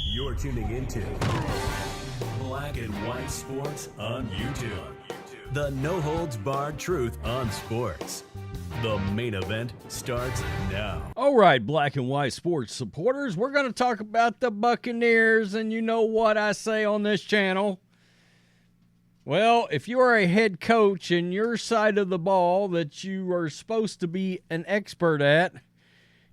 You're tuning into Black and White Sports on YouTube. The no-holds-barred truth on sports. The main event starts now. All right, Black and White Sports supporters, we're going to talk about the Buccaneers, and you know what I say on this channel. Well, if you are a head coach and your side of the ball that you are supposed to be an expert at,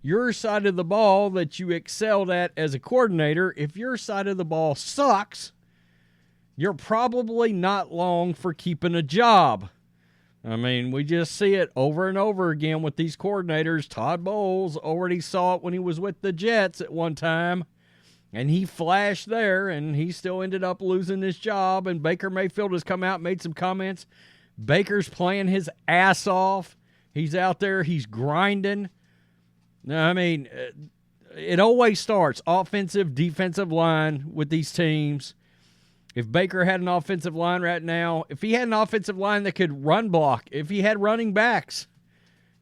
your side of the ball that you excelled at as a coordinator, if your side of the ball sucks, you're probably not long for keeping a job. I mean, we just see it over and over again with these coordinators. Todd Bowles already saw it when he was with the Jets at one time, and he flashed there, and he still ended up losing his job, and Baker Mayfield has come out and made some comments. Baker's playing his ass off. He's out there. He's grinding. I mean, it always starts offensive, defensive line with these teams. If Baker had an offensive line right now, if he had an offensive line that could run block, if he had running backs,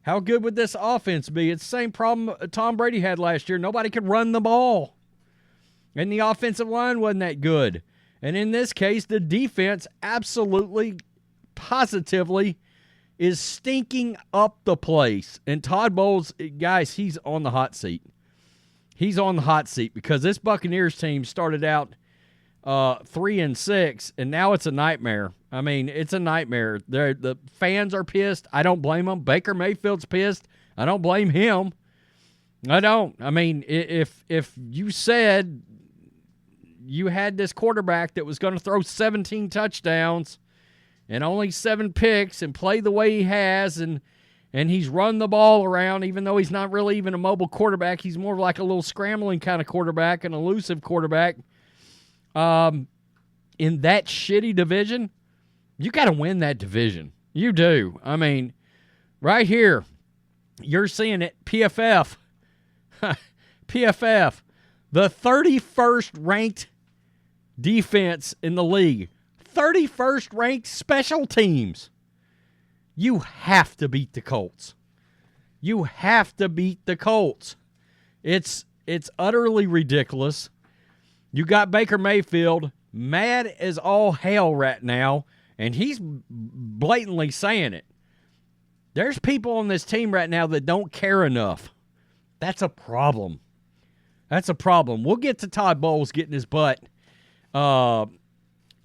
how good would this offense be? It's the same problem Tom Brady had last year. Nobody could run the ball. And the offensive line wasn't that good. And in this case, the defense absolutely, positively is stinking up the place. And Todd Bowles, guys, he's on the hot seat. He's on the hot seat because this Buccaneers team started out 3-6, and now it's a nightmare. I mean, it's a nightmare. The fans are pissed. I don't blame them. Baker Mayfield's pissed. I don't blame him. I don't. I mean, if you said you had this quarterback that was going to throw 17 touchdowns and only 7 picks and play the way he has, and he's run the ball around, even though he's not really even a mobile quarterback. He's more like a little scrambling kind of quarterback, an elusive quarterback. In that shitty division, you got to win that division. You do. I mean, right here, you're seeing it. PFF. PFF. The 31st ranked defense in the league. 31st ranked special teams. You have to beat the Colts. You have to beat the Colts. It's utterly ridiculous. You got Baker Mayfield mad as all hell right now, and he's blatantly saying it. There's people on this team right now that don't care enough. That's a problem. That's a problem. We'll get to Todd Bowles getting his butt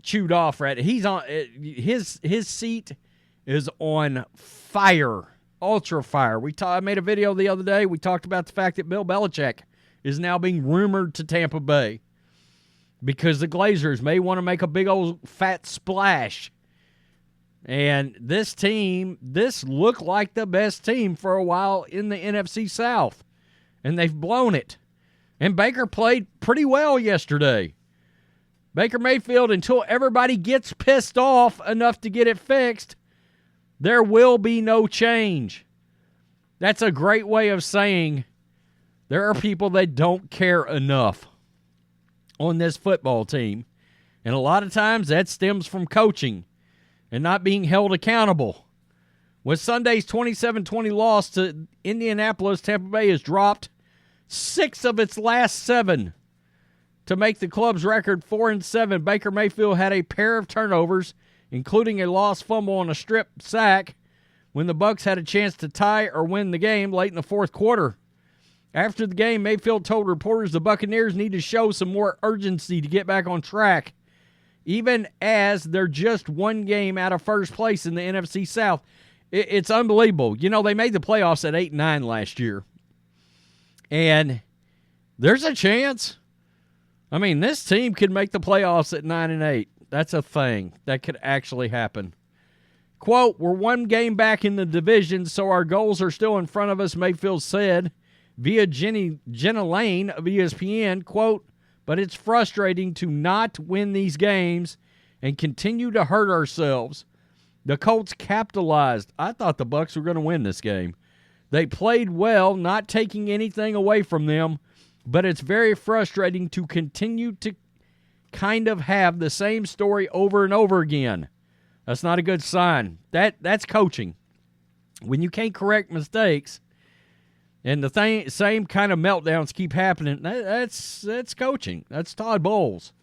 chewed off right. He's on his seat is on fire, ultra fire. I made a video the other day. We talked about the fact that Bill Belichick is now being rumored to Tampa Bay because the Glazers may want to make a big old fat splash. And this looked like the best team for a while in the NFC South, and they've blown it. And Baker played pretty well yesterday. Baker Mayfield, until everybody gets pissed off enough to get it fixed, there will be no change. That's a great way of saying there are people that don't care enough on this football team. And a lot of times that stems from coaching and not being held accountable. With Sunday's 27-20 loss to Indianapolis, Tampa Bay has dropped 6 of its last 7. To make the club's record 4-7, Baker Mayfield had a pair of turnovers, including a lost fumble and a strip sack, when the Bucs had a chance to tie or win the game late in the fourth quarter. After the game, Mayfield told reporters the Buccaneers need to show some more urgency to get back on track, even as they're just one game out of first place in the NFC South. It's unbelievable. You know, they made the playoffs at 8-9 last year. And there's a chance. I mean, this team could make the playoffs at 9-8. That's a thing. That could actually happen. Quote, "We're one game back in the division, so our goals are still in front of us," Mayfield said via Jenna Lane of ESPN. Quote, "But it's frustrating to not win these games and continue to hurt ourselves. The Colts capitalized. I thought the Bucs were going to win this game. They played well, not taking anything away from them, but it's very frustrating to continue to kind of have the same story over and over again. That's not a good sign. That's coaching. When you can't correct mistakes, And the same kind of meltdowns keep happening. That's coaching. That's Todd Bowles.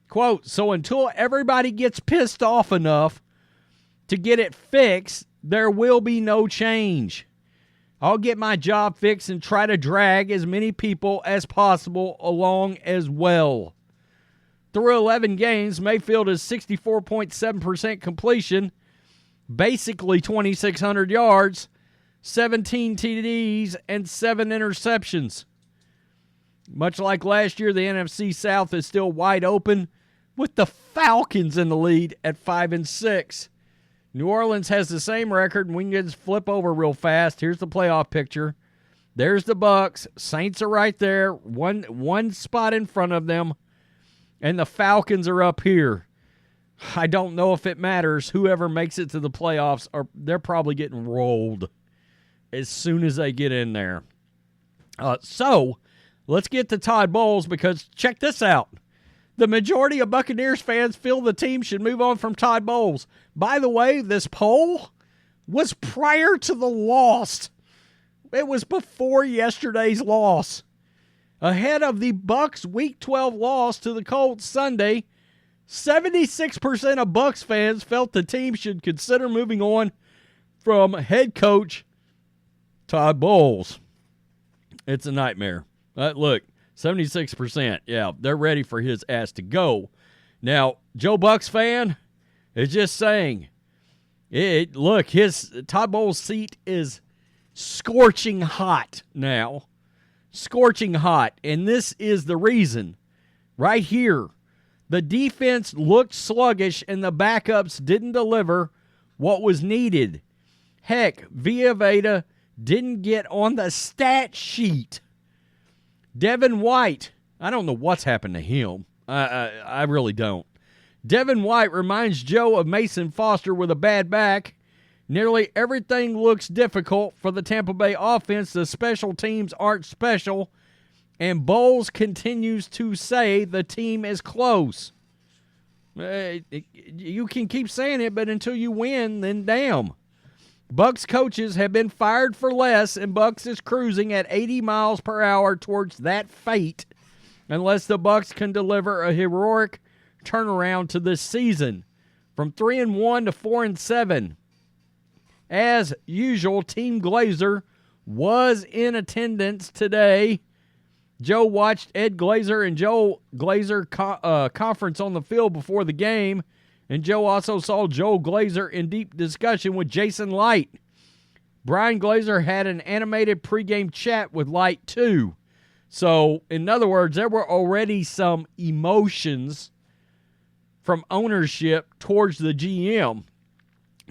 Quote, so until everybody gets pissed off enough to get it fixed, there will be no change. I'll get my job fixed and try to drag as many people as possible along as well. Through 11 games, Mayfield is 64.7% completion, basically 2,600 yards, 17 TDs, and 7 interceptions. Much like last year, the NFC South is still wide open, with the Falcons in the lead at 5-6. New Orleans has the same record, and we can just flip over real fast. Here's the playoff picture. There's the Bucs. Saints are right there, one spot in front of them, and the Falcons are up here. I don't know if it matters. Whoever makes it to the playoffs, they're probably getting rolled as soon as they get in there. So let's get to Todd Bowles, because check this out. The majority of Buccaneers fans feel the team should move on from Todd Bowles. By the way, this poll was prior to the loss. It was before yesterday's loss. Ahead of the Bucs' Week 12 loss to the Colts Sunday, 76% of Bucs fans felt the team should consider moving on from head coach Todd Bowles. It's a nightmare. Look, 76%, yeah, they're ready for his ass to go. Now, Joe Bucs fan is just saying, look, Todd Bowles' seat is scorching hot now. Scorching hot, and this is the reason. Right here, the defense looked sluggish, and the backups didn't deliver what was needed. Heck, Vita didn't get on the stat sheet. Devin White, I don't know what's happened to him. I really don't. Devin White reminds Joe of Mason Foster with a bad back. Nearly everything looks difficult for the Tampa Bay offense. The special teams aren't special. And Bowles continues to say the team is close. You can keep saying it, but until you win, then damn. Bucs coaches have been fired for less, and Bucs is cruising at 80 miles per hour towards that fate unless the Bucs can deliver a heroic turnaround to this season. From 3-1 to 4-7. As usual, Team Glazer was in attendance today. Joe watched Ed Glazer and Joe Glazer conference on the field before the game, and Joe also saw Joe Glazer in deep discussion with Jason Light. Brian Glazer had an animated pregame chat with Light, too. So, in other words, there were already some emotions from ownership towards the GM.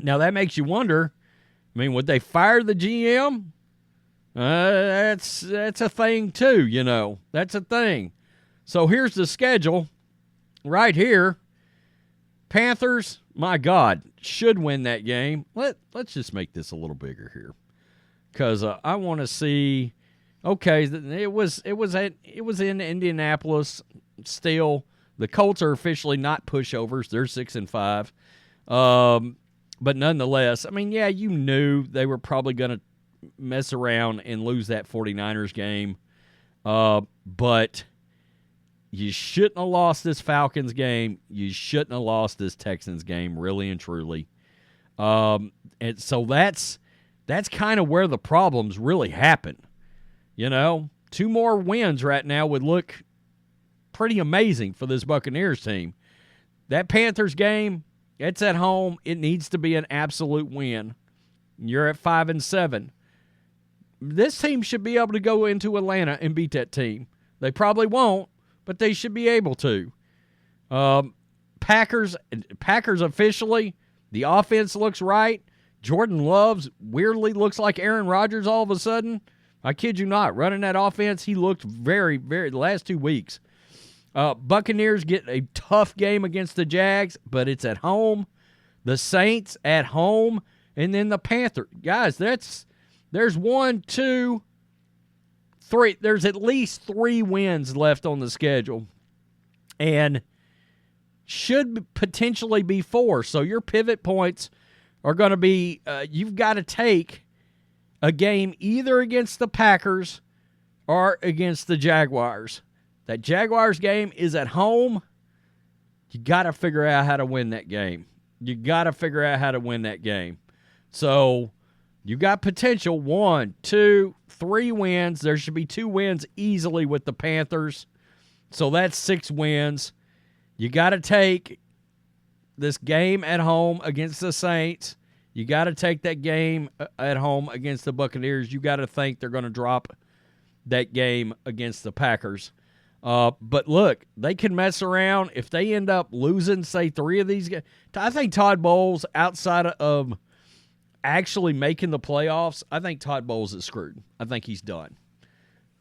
Now, that makes you wonder, would they fire the GM? That's a thing, too, you know. That's a thing. So, here's the schedule right here. Panthers, my God, should win that game. Let's just make this a little bigger here, because I want to see. Okay, it was in Indianapolis. Still, the Colts are officially not pushovers. They're 6-5, but nonetheless, you knew they were probably going to mess around and lose that 49ers game, but you shouldn't have lost this Falcons game. You shouldn't have lost this Texans game, really and truly. And so that's kind of where the problems really happen. You know, 2 more wins right now would look pretty amazing for this Buccaneers team. That Panthers game, it's at home. It needs to be an absolute win. You're at 5-7. This team should be able to go into Atlanta and beat that team. They probably won't, but they should be able to. Packers officially, the offense looks right. Jordan Love weirdly looks like Aaron Rodgers all of a sudden. I kid you not. Running that offense, he looked very, very, the last 2 weeks. Buccaneers get a tough game against the Jags, but it's at home. The Saints at home, and then the Panthers. Guys, there's 1, 2, 3. There's at least 3 wins left on the schedule, and should potentially be 4. So your pivot points are going to be you've got to take a game either against the Packers or against the Jaguars. That Jaguars game is at home. You got to figure out how to win that game. So you got potential 1, 2, 3 wins. There should be 2 wins easily with the Panthers. So that's 6 wins. You got to take this game at home against the Saints. You got to take that game at home against the Buccaneers. You got to think they're going to drop that game against the Packers. But look, they can mess around. If they end up losing, say, 3 of these games, I think Todd Bowles, outside of actually making the playoffs, I think Todd Bowles is screwed. I think he's done.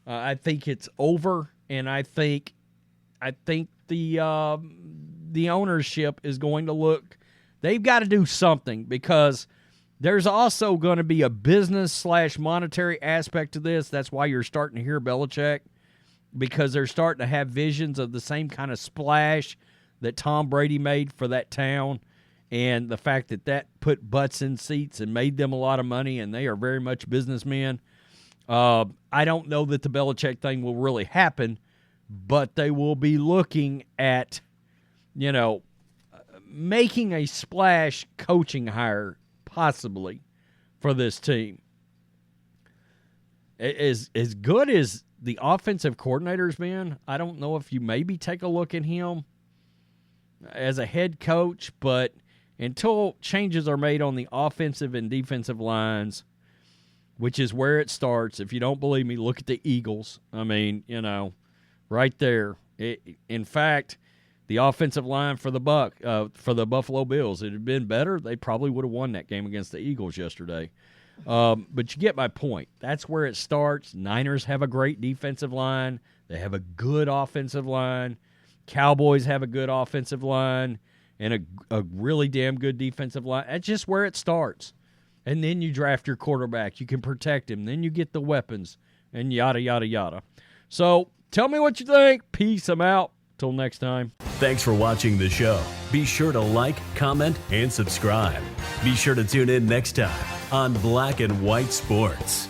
I think it's over, and I think the ownership is going to look. They've got to do something, because there's also going to be a business/monetary aspect to this. That's why you're starting to hear Belichick, because they're starting to have visions of the same kind of splash that Tom Brady made for that town, and the fact that put butts in seats and made them a lot of money, and they are very much businessmen. I don't know that the Belichick thing will really happen, but they will be looking at, making a splash coaching hire possibly for this team. As good as the offensive coordinator's been, I don't know if you maybe take a look at him as a head coach, but until changes are made on the offensive and defensive lines, which is where it starts. If you don't believe me, look at the Eagles. I mean, right there. In fact, the offensive line for the Buffalo Bills, it had been better, they probably would have won that game against the Eagles yesterday. But you get my point. That's where it starts. Niners have a great defensive line. They have a good offensive line. Cowboys have a good offensive line and a really damn good defensive line. That's just where it starts. And then you draft your quarterback. You can protect him. Then you get the weapons and yada, yada, yada. So tell me what you think. Peace. I'm out. Till next time. Thanks for watching the show. Be sure to like, comment, and subscribe. Be sure to tune in next time on Black and White Sports.